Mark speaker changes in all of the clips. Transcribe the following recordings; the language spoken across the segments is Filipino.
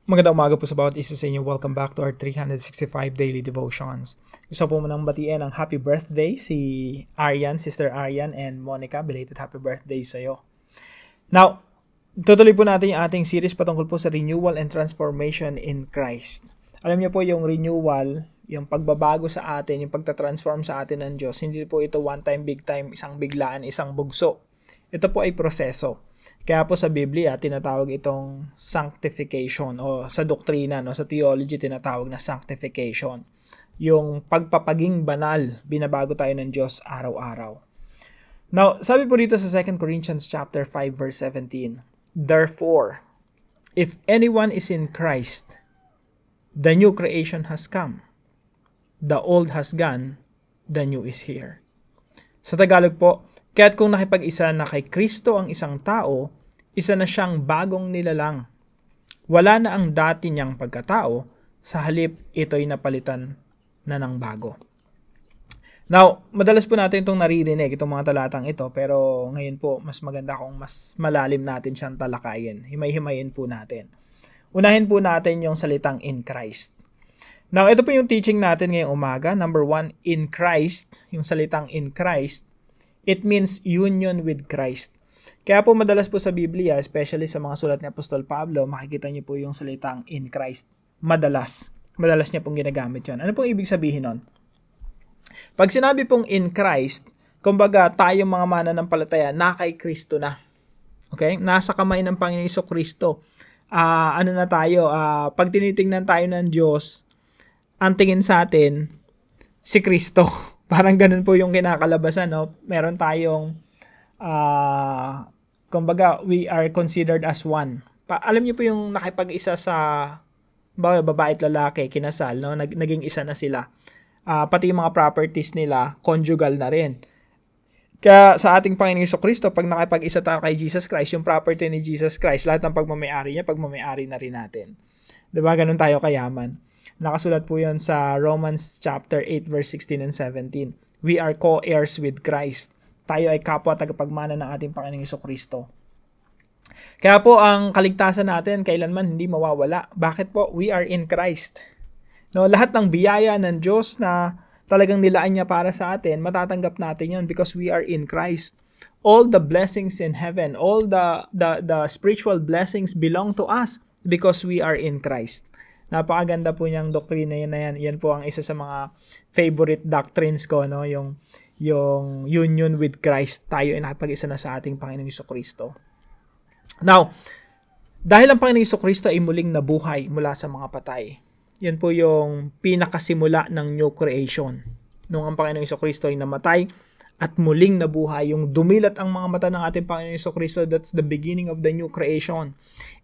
Speaker 1: Magandang umaga po sa bawat isa sa inyo. Welcome back to our 365 Daily Devotions. Gusto po munang batiin ang happy birthday si Arian, Sister Arian and Monica. Belated happy birthday sa iyo. Now, tutuloy po natin yung ating series patungkol po sa renewal and transformation in Christ. Alam niyo po yung renewal, yung pagbabago sa atin, yung pagtatransform sa atin ng Diyos, hindi po ito one time, big time, isang biglaan, isang bugso. Ito po ay proseso. Kaya po sa Biblia, tinatawag itong sanctification o sa doktrina, sa theology, tinatawag na sanctification. Yung pagpapaging banal, binabago tayo ng Diyos araw-araw. Now, sabi po dito sa 2 Corinthians chapter 5 verse 17, "Therefore, if anyone is in Christ, the new creation has come. The old has gone, the new is here." Sa Tagalog po, kaya't kung nakipag-isa na kay Kristo ang isang tao, isa na siyang bagong nilalang. Wala na ang dati niyang pagkatao, sa halip ito'y napalitan na ng bago. Now, madalas po natin itong naririnig, itong mga talatang ito, pero ngayon po, mas maganda kung mas malalim natin siyang talakayin. Himay-himayin po natin. Unahin po natin yung salitang in Christ. Now, ito po yung teaching natin ngayong umaga. Number 1, in Christ, yung salitang in Christ, it means union with Christ. Kaya po madalas po sa Biblia, especially sa mga sulat ni Apostol Pablo, makikita niyo po yung salitang in Christ. Madalas niya pong ginagamit yun. Ano pong ibig sabihin nun? Pag sinabi pong in Christ, kumbaga tayong mga mananampalataya na kay Kristo na. Okay? Nasa kamay ng Panginoong Jesucristo. Ano na tayo? Pag tinitingnan tayo ng Diyos, ang tingin sa atin, si Kristo. Parang ganun po yung kinakalabasan, no? Meron tayong, kumbaga, we are considered as one. Alam niyo po yung nakipag-isa sa babae at lalaki, kinasal, no? Naging isa na sila. Pati yung mga properties nila, conjugal na rin. Kaya sa ating Panginoong Jesucristo, pag nakipag-isa tayo kay Jesus Christ, yung property ni Jesus Christ, lahat ng pagmamayari niya, pagmamayari na rin natin. Diba? Ganun tayo kayaman. Nakasulat po yun sa Romans chapter 8 verse 16 and 17. We are co-heirs with Christ. Tayo ay kapwa tagapagmana ng ating Panginoong Jesucristo. Kaya po ang kaligtasan natin kailanman hindi mawawala. Bakit po? We are in Christ. No, lahat ng biyaya ng Diyos na talagang nilaan niya para sa atin, matatanggap natin yun because we are in Christ. All the blessings in heaven, all the spiritual blessings belong to us because we are in Christ. Napakaganda po niyang doktrina yan na yan. Yan po ang isa sa mga favorite doctrines ko, no? Yung union with Christ. Tayo ay nakapag-isa na sa ating Panginoong Jesucristo. Now, dahil ang Panginoong Jesucristo ay muling nabuhay mula sa mga patay, yan po yung pinakasimula ng new creation. Nung ang Panginoong Jesucristo ay namatay at muling nabuhay, yung dumilat ang mga mata ng ating Panginoong Jesucristo, that's the beginning of the new creation.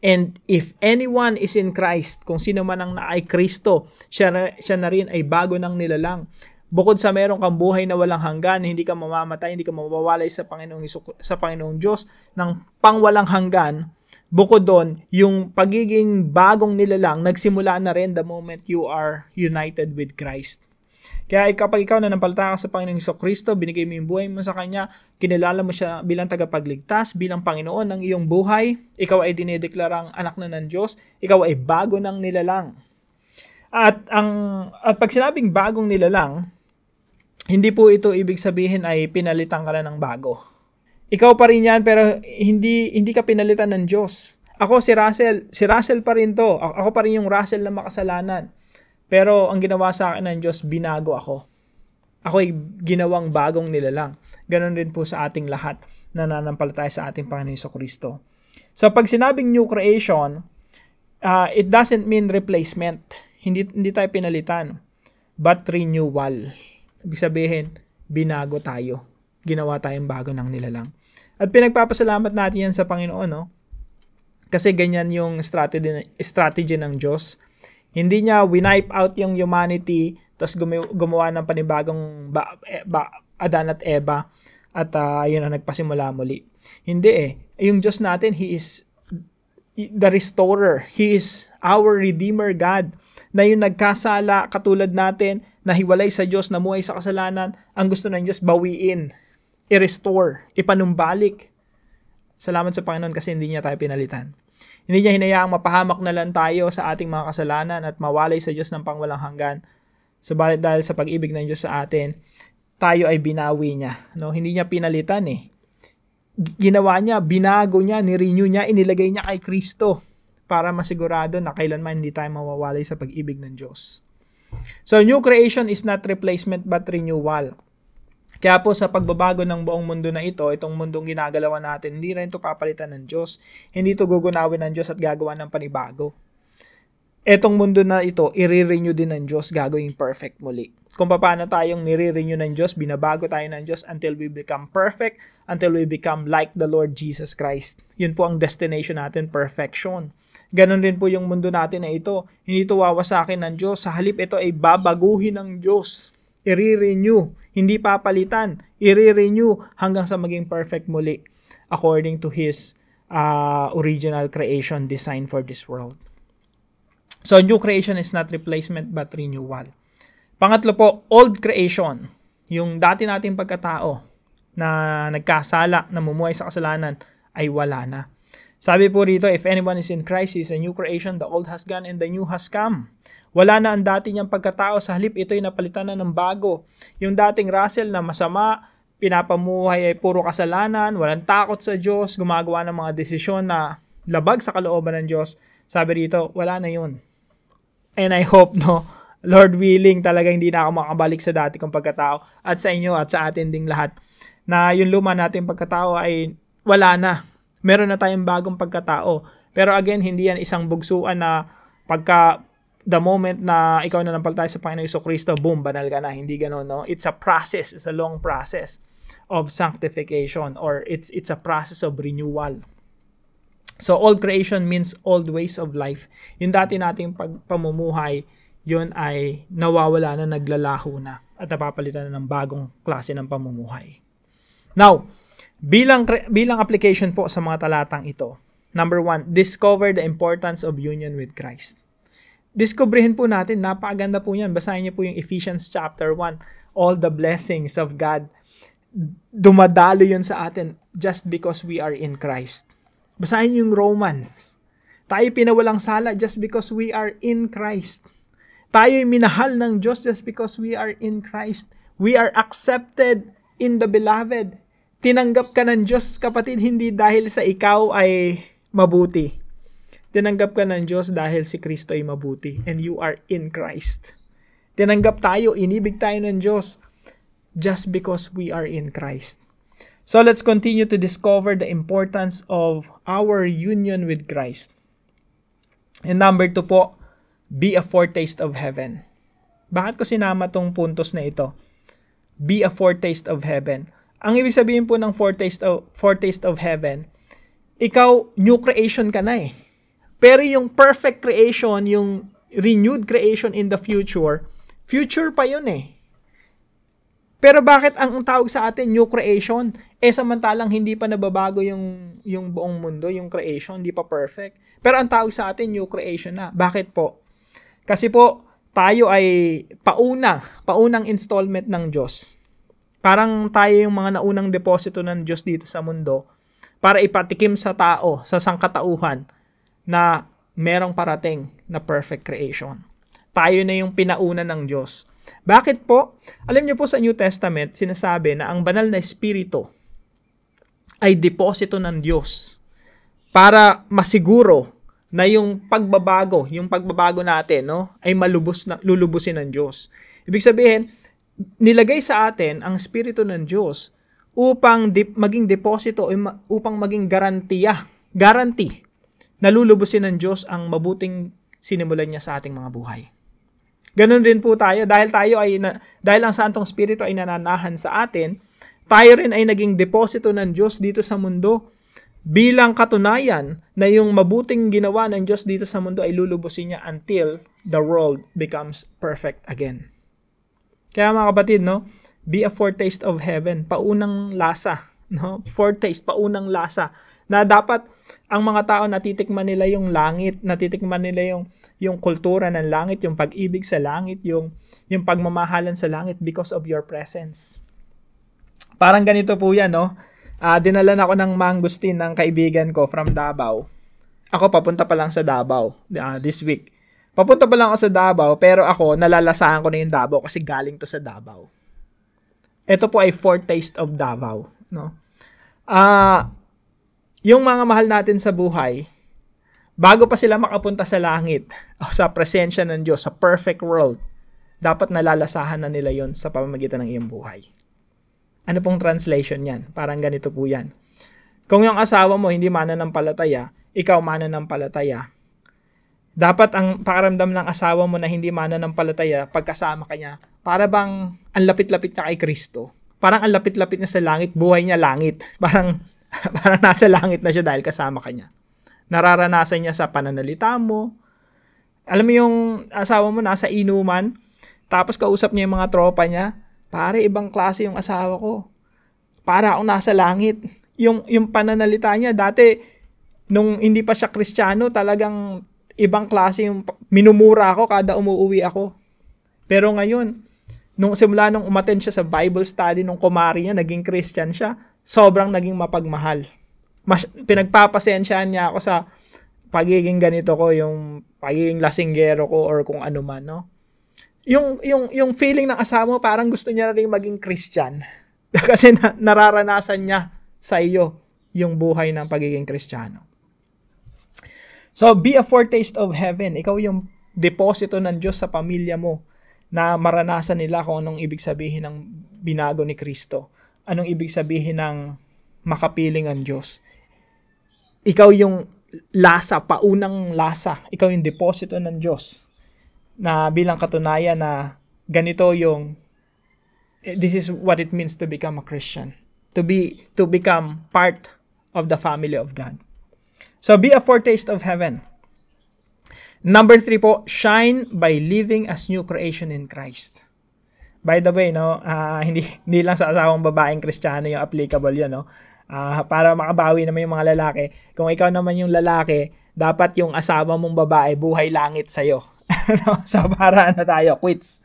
Speaker 1: And if anyone is in Christ, kung sino man ang naay Kristo, siya na rin ay bago ng nilalang. Bukod sa meron kang buhay na walang hanggan, hindi ka mamamatay, hindi ka mawawalay sa Panginoong Diyos ng pangwalang hanggan. Bukod doon, yung pagiging bagong nilalang, nagsimula na rin the moment you are united with Christ. Kaya kapag ikaw na nampalataya ka sa Panginoong Jesucristo, binigay mo yung buhay mo sa Kanya, kinilala mo siya bilang tagapagligtas, bilang Panginoon ng iyong buhay, ikaw ay dinideklarang anak na ng Diyos, ikaw ay bago ng nilalang. At pag sinabing bagong nilalang, hindi po ito ibig sabihin ay pinalitan ka na ng bago. Ikaw pa rin yan, pero hindi ka pinalitan ng Diyos. Ako si Russell pa rin to. Ako pa rin yung Russell na makasalanan. Pero ang ginawa sa akin ng Diyos, binago ako. Ako ay ginawang bagong nilalang. Ganon din po sa ating lahat na nananampalataya sa ating Panginoon Jesucristo. So pag sinabing new creation, it doesn't mean replacement. Hindi tayo pinalitan, but renewal. Ibig sabihin, binago tayo. Ginawa tayong bago ng nilalang. At pinagpapasalamat natin yan sa Panginoon, no? Kasi ganyan yung strategy ng Diyos. Hindi niya winipe out yung humanity, tapos gumawa ng panibagong Adan at Eva, at yun ang nagpasimula muli. Hindi Yung Diyos natin, He is the restorer. He is our Redeemer God, na yung nagkasala katulad natin, nahiwalay sa Diyos, namuhay sa kasalanan, ang gusto ng Diyos, bawiin, i-restore, ipanumbalik. Salamat sa Panginoon kasi hindi niya tayo pinalitan. Hindi niya hinayaang mapahamak na lang tayo sa ating mga kasalanan at mawalay sa Diyos ng pangwalang hanggan. Subalit dahil sa pag-ibig ng Diyos sa atin, tayo ay binawi niya. No? Hindi niya pinalitan eh. Ginawa niya, binago niya, nirenew niya, inilagay niya kay Kristo para masigurado na kailanman hindi tayo mawawalay sa pag-ibig ng Diyos. So, new creation is not replacement but renewal. Kaya po sa pagbabago ng buong mundo na ito, itong mundong ginagalawan natin, hindi rin ito papalitan ng Diyos. Hindi ito gugunawin ng Diyos at gagawa ng panibago. Etong mundo na ito, i-renew din ng Diyos, gagawing perfect muli. Kung paano tayong nire-renew ng Diyos, binabago tayo ng Diyos until we become perfect, until we become like the Lord Jesus Christ. Yun po ang destination natin, perfection. Ganon din po yung mundo natin na ito. Hindi ito wawasakin ng Diyos. Sa halip ito ay babaguhin ng Diyos. I-renew, hindi papalitan. I-renew hanggang sa maging perfect muli according to His original creation design for this world. So, new creation is not replacement but renewal. Pangatlo po, old creation. Yung dati nating pagkatao na nagkasala, namumuhay sa kasalanan, ay wala na. Sabi po rito, if anyone is in Christ, he is a new creation, the old has gone and the new has come. Wala na ang dati niyang pagkatao, sa halip ito'y napalitan na ng bago. Yung dating Russell na masama, pinapamuhay ay puro kasalanan, walang takot sa Diyos, gumagawa ng mga desisyon na labag sa kalooban ng Diyos. Sabi rito, wala na yun. And I hope, Lord willing, talaga hindi na ako makabalik sa dati kong pagkatao at sa inyo at sa atin ding lahat na yung luma nating pagkatao ay wala na. Meron na tayong bagong pagkatao. Pero again, hindi yan isang bugsuan na pagka the moment na ikaw na nampal tayo sa Panginoon Jesucristo, boom, banal ka na. Hindi gano'n, no? It's a process. It's a long process of sanctification or it's a process of renewal. So, old creation means old ways of life. Yung dati nating pamumuhay, yun ay nawawala na, naglalaho na, at napapalitan na ng bagong klase ng pamumuhay. Now, bilang application po sa mga talatang ito, number 1, discover the importance of union with Christ. Diskubrihin po natin, napakaganda po yan. Basahin niyo po yung Ephesians chapter 1. All the blessings of God, dumadalo yun sa atin just because we are in Christ. Basahin yung Romans. Tayo pinawalang sala just because we are in Christ. Tayo'y minahal ng Diyos just because we are in Christ. We are accepted in the beloved. Tinanggap ka ng Diyos, kapatid, hindi dahil sa ikaw ay mabuti. Tinanggap ka ng Diyos dahil si Kristo ay mabuti and you are in Christ. Tinanggap tayo, inibig tayo ng Diyos just because we are in Christ. So let's continue to discover the importance of our union with Christ. And number 2 po, be a foretaste of heaven. Bakit ko sinama tong puntos na ito? Be a foretaste of heaven. Ang ibig sabihin po ng foretaste of heaven, ikaw, new creation ka na eh. Pero yung perfect creation, yung renewed creation in the future pa yun eh. Pero bakit ang tawag sa atin new creation? Samantalang hindi pa nababago yung buong mundo, yung creation, hindi pa perfect. Pero ang tawag sa atin new creation na. Bakit po? Kasi po, tayo ay paunang installment ng Diyos. Parang tayo yung mga naunang deposito ng Diyos dito sa mundo para ipatikim sa tao, sa sangkatauhan, na merong parating na perfect creation. Tayo na yung pinauna ng Diyos. Bakit po? Alam niyo po sa New Testament, sinasabi na ang banal na espiritu ay deposito ng Diyos para masiguro na yung pagbabago natin, ay lulubusin ng Diyos. Ibig sabihin, nilagay sa atin ang espiritu ng Diyos upang maging deposito, upang maging guarantee na lulubusin ng Diyos ang mabuting sinimulan niya sa ating mga buhay. Ganon din po tayo, dahil ang Santong Espiritu ay nananahan sa atin, tayo rin ay naging deposito ng Diyos dito sa mundo bilang katunayan na yung mabuting ginawa ng Diyos dito sa mundo ay lulubusin niya until the world becomes perfect again. Kaya mga kapatid, be a foretaste of heaven, paunang lasa, foretaste, paunang lasa, na dapat ang mga tao natitikman nila yung langit, natitikman nila yung kultura ng langit, yung pag-ibig sa langit, yung pagmamahalan sa langit because of your presence. Parang ganito po yan, Dinala na ako ng mangustin ng kaibigan ko from Davao. Ako, papunta pa lang sa Davao this week. Papunta pa lang ako sa Davao, pero ako, nalalasahan ko na yung Davao kasi galing to sa Davao. Ito po ay foretaste of Davao. No? Yung mga mahal natin sa buhay, bago pa sila makapunta sa langit, o sa presensya ng Diyos, sa perfect world, dapat nalalasahan na nila yon sa pamamagitan ng iyong buhay. Ano pong translation yan? Parang ganito po yan. Kung yung asawa mo hindi mananampalataya, ikaw mananampalataya, dapat ang pakaramdam ng asawa mo na hindi mananampalataya, pagkasama ka niya, para bang ang lapit-lapit niya kay Kristo. Parang ang lapit-lapit niya sa langit, buhay niya langit. Parang nasa langit na siya dahil kasama ka niya. Nararanasan niya sa pananalita mo. Alam mo yung asawa mo nasa inuman, tapos kausap niya yung mga tropa niya, pare, ibang klase yung asawa ko. Para akong nasa langit. Yung pananalita niya, dati, nung hindi pa siya Kristiyano, talagang ibang klase yung minumura ako kada umuwi ako. Pero ngayon, simula nung umattend siya sa Bible study nung kumari niya, naging Christian siya, sobrang naging mapagmahal. Pinagpapasensyahan niya ako sa pagiging ganito ko, yung pagiging lasinggero ko or kung ano man, no? Yung feeling ng asawa mo, parang gusto niya rin maging Christian. Kasi nararanasan niya sa iyo yung buhay ng pagiging Kristiyano. So, be a foretaste of heaven. Ikaw yung deposito ng Diyos sa pamilya mo na maranasan nila kung anong ibig sabihin ng binago ni Kristo. Anong ibig sabihin ng makapiling ang Diyos. Ikaw yung lasa, paunang lasa. Ikaw yung deposito ng Diyos na bilang katunayan na ganito this is what it means to become a Christian. To become part of the family of God. So, be a foretaste of heaven. Number 3 po, shine by living as new creation in Christ. By the way, no, hindi lang sa asawang babaeng Kristiyano yung applicable yun, no? Para makabawi naman yung mga lalaki. Kung ikaw naman yung lalaki, dapat yung asawa mong babae, buhay langit sa'yo. So, para tayo, quits.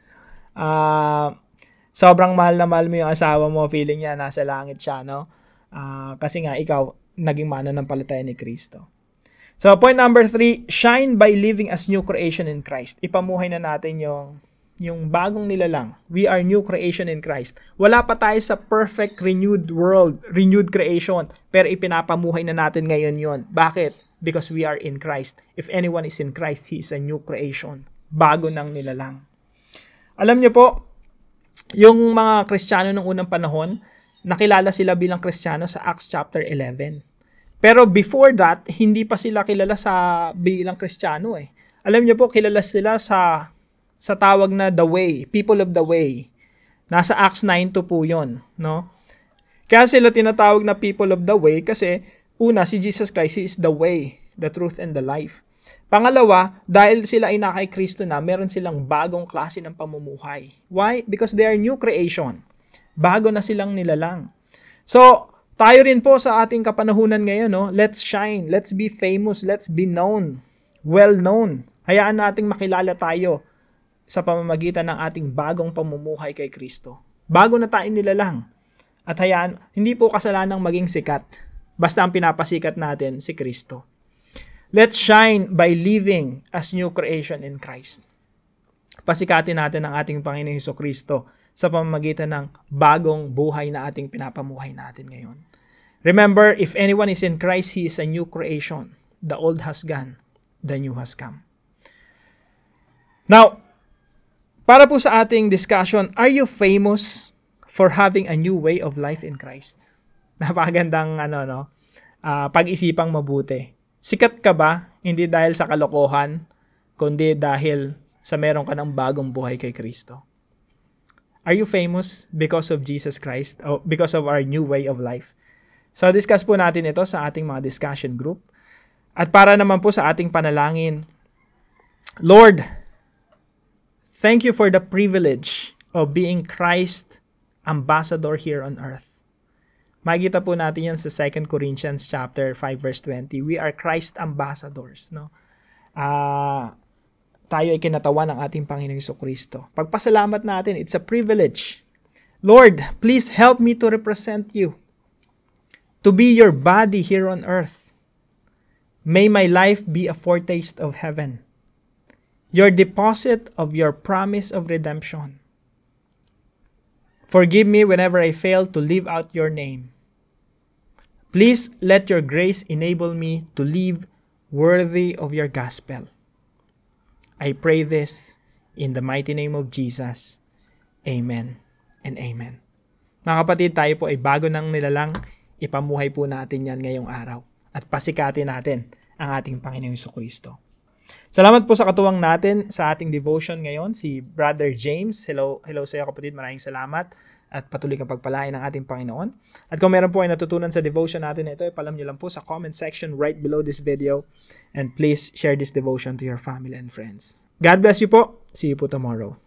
Speaker 1: Sobrang mahal na mahal mo yung asawa mo, feeling niya nasa langit siya, no? Kasi nga, ikaw, naging mananampalataya ni Kristo. So, point number 3, shine by living as new creation in Christ. Ipamuhay na natin yung bagong nilalang. We are new creation in Christ. Wala pa tayo sa perfect renewed world, renewed creation, pero ipinapamuhay na natin ngayon yon. Bakit? Because we are in Christ. If anyone is in Christ, he is a new creation. Bago ng nilalang. Alam niyo po, yung mga Kristiyano nung unang panahon, nakilala sila bilang Kristiyano sa Acts chapter 11. Pero before that, hindi pa sila kilala bilang Kristiyano eh. Alam niyo po, kilala sila sa tawag na The Way, People of the Way. Nasa Acts 9:2 po yun, no? Kaya sila tinatawag na People of the Way kasi una, si Jesus Christ is the way, the truth, and the life. Pangalawa, dahil sila ay kay Kristo na, meron silang bagong klase ng pamumuhay. Why? Because they are new creation. Bago na silang nilalang. So, tayo rin po sa ating kapanahunan ngayon, no? Let's shine, let's be famous, let's be known, well known. Hayaan nating makilala tayo sa pamamagitan ng ating bagong pamumuhay kay Kristo. Bago na tayo nilalang. At hayaan, hindi po kasalanang maging sikat. Basta ang pinapasikat natin si Kristo. Let's shine by living as new creation in Christ. Pasikatin natin ang ating Panginoong Hesukristo sa pamamagitan ng bagong buhay na ating pinapamuhay natin ngayon. Remember, if anyone is in Christ, he is a new creation. The old has gone, the new has come. Now, para po sa ating discussion, are you famous for having a new way of life in Christ? Napakagandang pag-isipang mabuti. Sikat ka ba? Hindi dahil sa kalokohan, kundi dahil sa meron ka ng bagong buhay kay Kristo. Are you famous because of Jesus Christ o because of our new way of life? So, discuss po natin ito sa ating mga discussion group. At para naman po sa ating panalangin, Lord, thank you for the privilege of being Christ ambassador here on earth. Makikita po natin yan sa 2 Corinthians chapter 5 verse 20. We are Christ ambassadors, no? Tayo ay kinatawan ng ating Panginoong Hesukristo. Pagpasalamat natin, it's a privilege. Lord, please help me to represent you. To be your body here on earth. May my life be a foretaste of heaven, your deposit of your promise of redemption. Forgive me whenever I fail to live out your name. Please let your grace enable me to live worthy of your gospel. I pray this in the mighty name of Jesus. Amen and amen. Mga kapatid, tayo po ay bago nang nilalang, ipamuhay po natin yan ngayong araw at pasikatin natin ang ating Panginoong Jesucristo. Salamat po sa katuwang natin sa ating devotion ngayon, si Brother James. Hello sa iyo kapatid, maraming salamat at patuloy kang pagpalain ng ating Panginoon. At kung meron po ay natutunan sa devotion natin ito, ipalam nyo lang po sa comment section right below this video, and please share this devotion to your family and friends. God bless you po. See you po tomorrow.